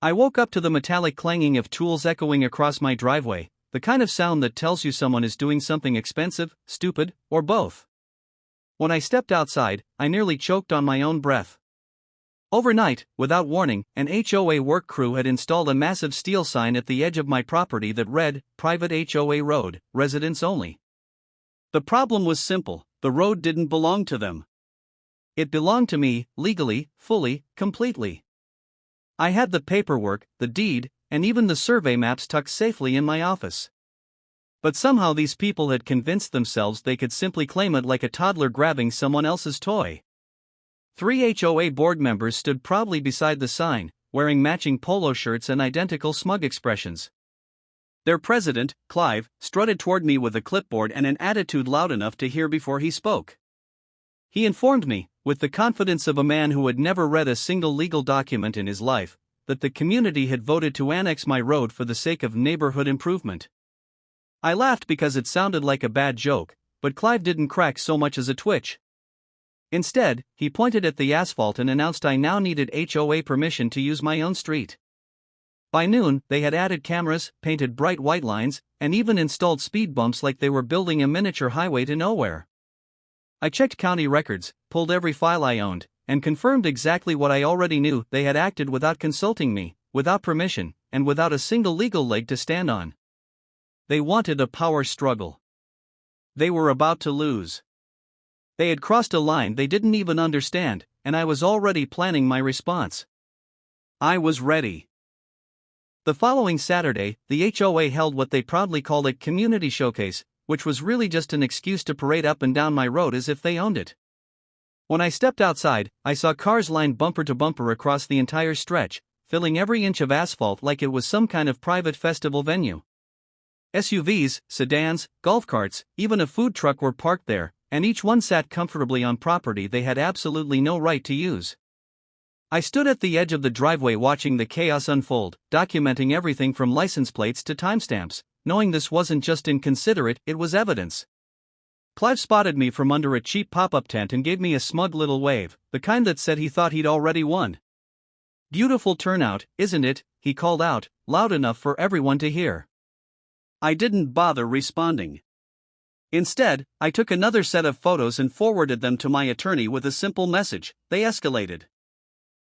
I woke up to the metallic clanging of tools echoing across my driveway, the kind of sound that tells you someone is doing something expensive, stupid, or both. When I stepped outside, I nearly choked on my own breath. Overnight, without warning, an HOA work crew had installed a massive steel sign at the edge of my property that read, "Private HOA Road, Residents Only." The problem was simple: the road didn't belong to them. It belonged to me, legally, fully, completely. I had the paperwork, the deed, and even the survey maps tucked safely in my office. But somehow these people had convinced themselves they could simply claim it like a toddler grabbing someone else's toy. 3 HOA board members stood proudly beside the sign, wearing matching polo shirts and identical smug expressions. Their president, Clive, strutted toward me with a clipboard and an attitude loud enough to hear before he spoke. He informed me, with the confidence of a man who had never read a single legal document in his life, that the community had voted to annex my road for the sake of neighborhood improvement. I laughed because it sounded like a bad joke, but Clive didn't crack so much as a twitch. Instead, he pointed at the asphalt and announced I now needed HOA permission to use my own street. By noon, they had added cameras, painted bright white lines, and even installed speed bumps like they were building a miniature highway to nowhere. I checked county records, pulled every file I owned, and confirmed exactly what I already knew: they had acted without consulting me, without permission, and without a single legal leg to stand on. They wanted a power struggle. They were about to lose. They had crossed a line they didn't even understand, and I was already planning my response. I was ready. The following Saturday, the HOA held what they proudly called a community showcase, which was really just an excuse to parade up and down my road as if they owned it. When I stepped outside, I saw cars lined bumper to bumper across the entire stretch, filling every inch of asphalt like it was some kind of private festival venue. SUVs, sedans, golf carts, even a food truck were parked there, and each one sat comfortably on property they had absolutely no right to use. I stood at the edge of the driveway watching the chaos unfold, documenting everything from license plates to timestamps, knowing this wasn't just inconsiderate, it was evidence. Clive spotted me from under a cheap pop-up tent and gave me a smug little wave, the kind that said he thought he'd already won. "Beautiful turnout, isn't it?" he called out, loud enough for everyone to hear. I didn't bother responding. Instead, I took another set of photos and forwarded them to my attorney with a simple message: they escalated.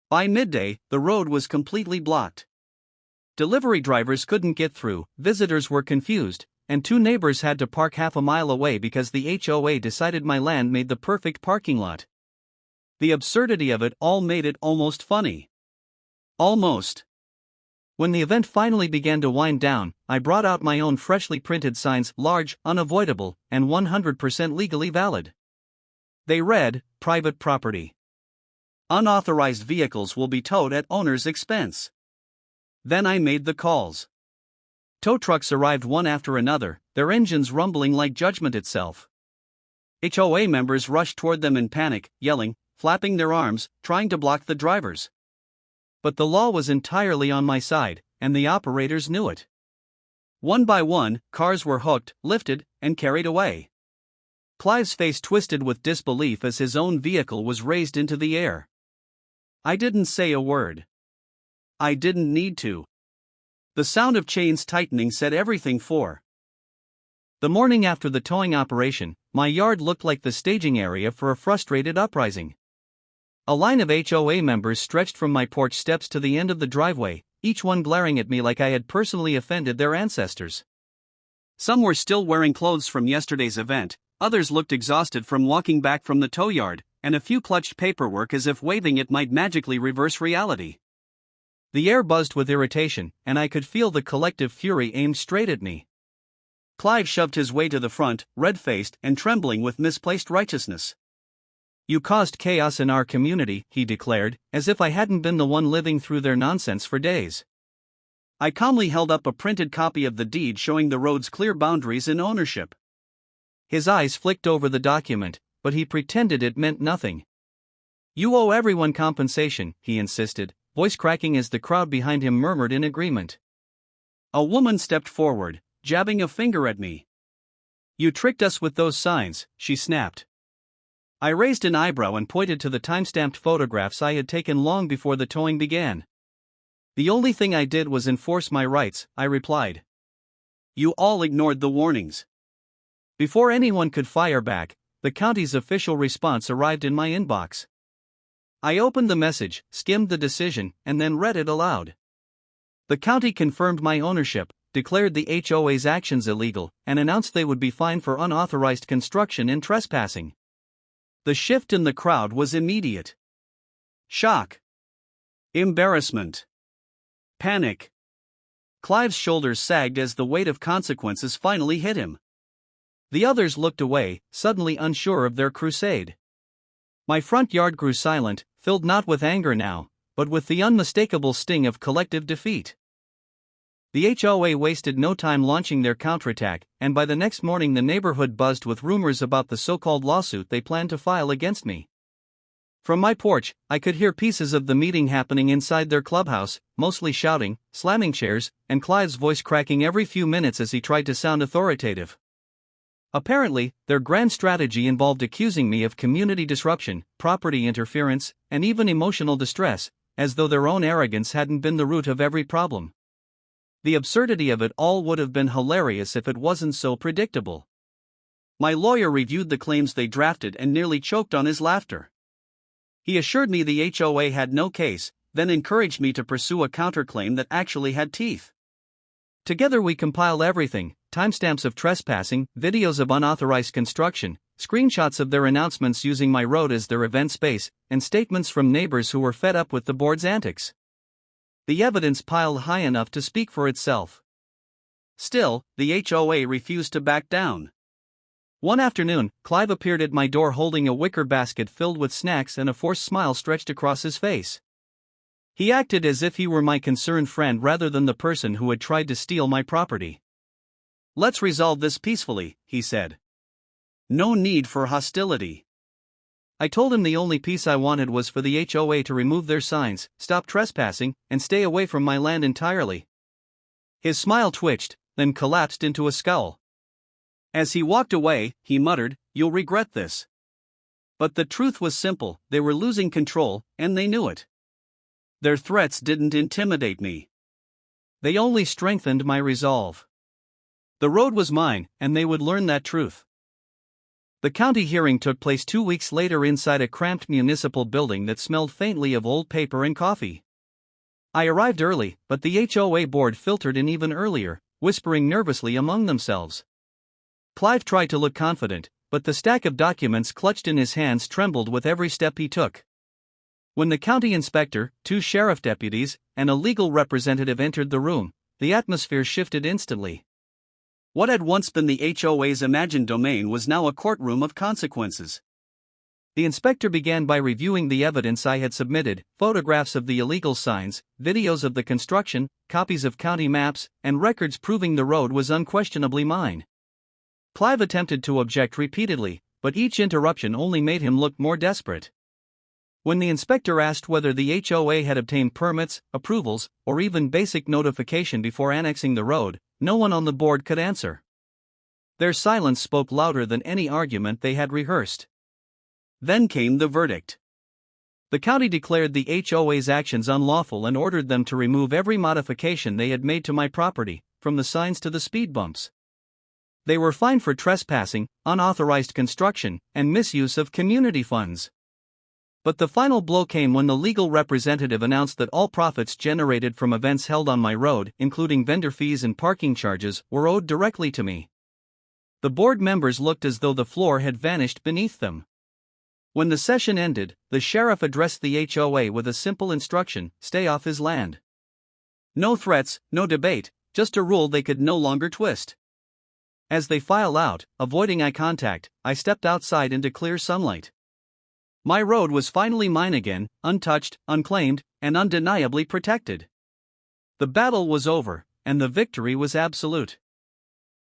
By midday, the road was completely blocked. Delivery drivers couldn't get through, visitors were confused, and 2 neighbors had to park half a mile away because the HOA decided my land made the perfect parking lot. The absurdity of it all made it almost funny. Almost. When the event finally began to wind down, I brought out my own freshly printed signs, large, unavoidable, and 100% legally valid. They read, "Private property. Unauthorized vehicles will be towed at owner's expense." Then I made the calls. Tow trucks arrived one after another, their engines rumbling like judgment itself. HOA members rushed toward them in panic, yelling, flapping their arms, trying to block the drivers. But the law was entirely on my side, and the operators knew it. One by one, cars were hooked, lifted, and carried away. Clive's face twisted with disbelief as his own vehicle was raised into the air. I didn't say a word. I didn't need to. The sound of chains tightening said everything. The morning after the towing operation, my yard looked like the staging area for a frustrated uprising. A line of HOA members stretched from my porch steps to the end of the driveway, each one glaring at me like I had personally offended their ancestors. Some were still wearing clothes from yesterday's event, others looked exhausted from walking back from the tow yard, and a few clutched paperwork as if waving it might magically reverse reality. The air buzzed with irritation, and I could feel the collective fury aimed straight at me. Clive shoved his way to the front, red-faced and trembling with misplaced righteousness. "You caused chaos in our community," he declared, as if I hadn't been the one living through their nonsense for days. I calmly held up a printed copy of the deed showing the road's clear boundaries and ownership. His eyes flicked over the document, but he pretended it meant nothing. "You owe everyone compensation," he insisted, voice cracking as the crowd behind him murmured in agreement. A woman stepped forward, jabbing a finger at me. "You tricked us with those signs," she snapped. I raised an eyebrow and pointed to the time-stamped photographs I had taken long before the towing began. The only thing I did was enforce my rights, I replied. You all ignored the warnings. Before anyone could fire back, the county's official response arrived in my inbox. I opened the message, skimmed the decision, and then read it aloud. The county confirmed my ownership, declared the HOA's actions illegal, and announced they would be fined for unauthorized construction and trespassing. The shift in the crowd was immediate. Shock. Embarrassment. Panic. Clive's shoulders sagged as the weight of consequences finally hit him. The others looked away, suddenly unsure of their crusade. My front yard grew silent, filled not with anger now, but with the unmistakable sting of collective defeat. The HOA wasted no time launching their counterattack, and by the next morning the neighborhood buzzed with rumors about the so-called lawsuit they planned to file against me. From my porch, I could hear pieces of the meeting happening inside their clubhouse, mostly shouting, slamming chairs, and Clive's voice cracking every few minutes as he tried to sound authoritative. Apparently, their grand strategy involved accusing me of community disruption, property interference, and even emotional distress, as though their own arrogance hadn't been the root of every problem. The absurdity of it all would have been hilarious if it wasn't so predictable. My lawyer reviewed the claims they drafted and nearly choked on his laughter. He assured me the HOA had no case, then encouraged me to pursue a counterclaim that actually had teeth. Together we compiled everything: timestamps of trespassing, videos of unauthorized construction, screenshots of their announcements using my road as their event space, and statements from neighbors who were fed up with the board's antics. The evidence piled high enough to speak for itself. Still, the HOA refused to back down. One afternoon, Clive appeared at my door holding a wicker basket filled with snacks and a forced smile stretched across his face. He acted as if he were my concerned friend rather than the person who had tried to steal my property. Let's resolve this peacefully, he said. No need for hostility. I told him the only peace I wanted was for the HOA to remove their signs, stop trespassing, and stay away from my land entirely. His smile twitched, then collapsed into a scowl. As he walked away, he muttered, "You'll regret this." But the truth was simple: they were losing control, and they knew it. Their threats didn't intimidate me. They only strengthened my resolve. The road was mine, and they would learn that truth. The county hearing took place 2 weeks later inside a cramped municipal building that smelled faintly of old paper and coffee. I arrived early, but the HOA board filtered in even earlier, whispering nervously among themselves. Clive tried to look confident, but the stack of documents clutched in his hands trembled with every step he took. When the county inspector, 2 sheriff deputies, and a legal representative entered the room, the atmosphere shifted instantly. What had once been the HOA's imagined domain was now a courtroom of consequences. The inspector began by reviewing the evidence I had submitted: photographs of the illegal signs, videos of the construction, copies of county maps, and records proving the road was unquestionably mine. Clive attempted to object repeatedly, but each interruption only made him look more desperate. When the inspector asked whether the HOA had obtained permits, approvals, or even basic notification before annexing the road, no one on the board could answer. Their silence spoke louder than any argument they had rehearsed. Then came the verdict. The county declared the HOA's actions unlawful and ordered them to remove every modification they had made to my property, from the signs to the speed bumps. They were fined for trespassing, unauthorized construction, and misuse of community funds. But the final blow came when the legal representative announced that all profits generated from events held on my road, including vendor fees and parking charges, were owed directly to me. The board members looked as though the floor had vanished beneath them. When the session ended, the sheriff addressed the HOA with a simple instruction: stay off his land. No threats, no debate, just a rule they could no longer twist. As they filed out, avoiding eye contact, I stepped outside into clear sunlight. My road was finally mine again, untouched, unclaimed, and undeniably protected. The battle was over, and the victory was absolute.